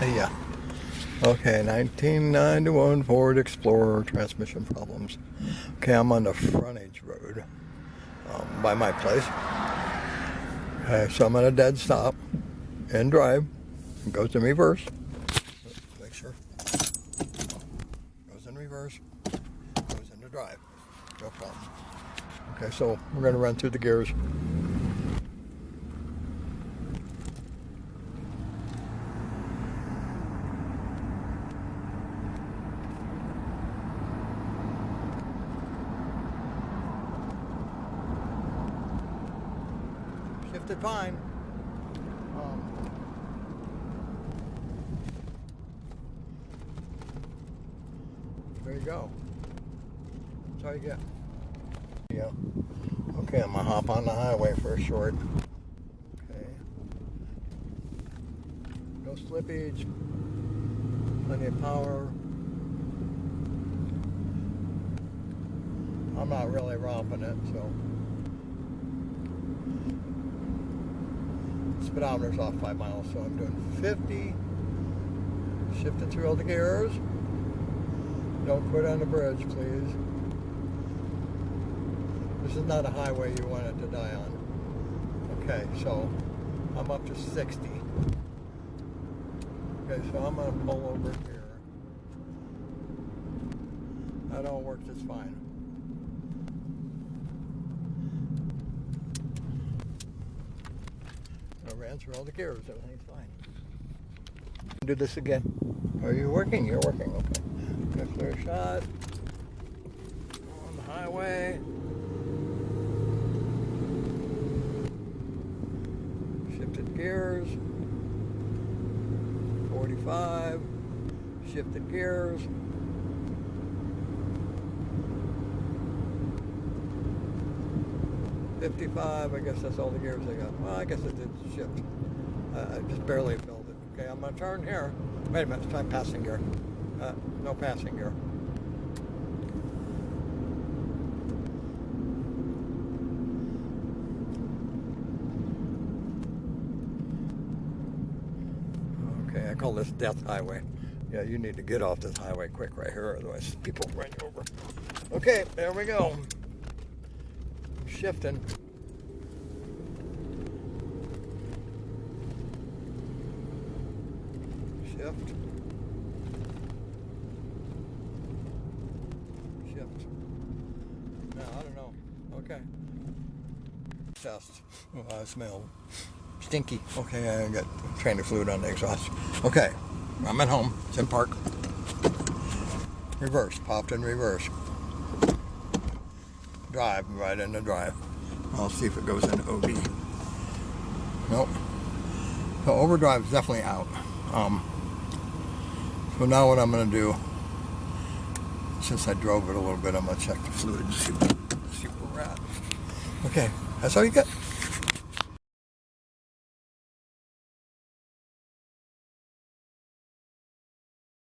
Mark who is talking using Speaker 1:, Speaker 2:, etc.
Speaker 1: Yeah. Okay, 1991 Ford Explorer transmission problems. Okay, I'm on the frontage road by my place. Okay, so I'm at a dead stop and drive. It goes in reverse. Make sure. Goes in reverse. Goes into drive. No problem. Okay, so we're going to run through the gears. Shifted fine. There you go. That's all you get. Yeah. Okay, I'm gonna hop on the highway for a short. Okay. No slippage. Plenty of power. I'm not really romping it, so. Speedometer's off 5 miles, so I'm doing 50. Shifting through all the gears. Don't quit on the bridge, please. This is not a highway you want it to die on. Okay, so I'm up to 60. Okay, so I'm going to pull over here. That all works just fine. I ran through all the gears, everything's fine. Do this again. Are you working? You're working, okay. Got a clear shot. On the highway. Shifted gears. 45. Shifted gears. $55, I guess that's all the gears I got. Well, I guess it did shift. I just barely filled it. Okay, I'm going to turn here. Wait a minute, try passing gear. No passing gear. Okay, I call this death highway. Yeah, you need to get off this highway quick right here, otherwise people run you over. Okay, there we go. Shifting. Shift. Shift. No, I don't know. Okay. Test. Oh, I smell stinky. Okay, I got trainer fluid on the exhaust. Okay, I'm at home. It's in park. Reverse. Popped in reverse. Drive, right into drive. I'll see if it goes into OB. Nope. So overdrive is definitely out. So now what I'm going to do, since I drove it a little bit, I'm going to check the fluid and see where we're at. Okay, that's all you got.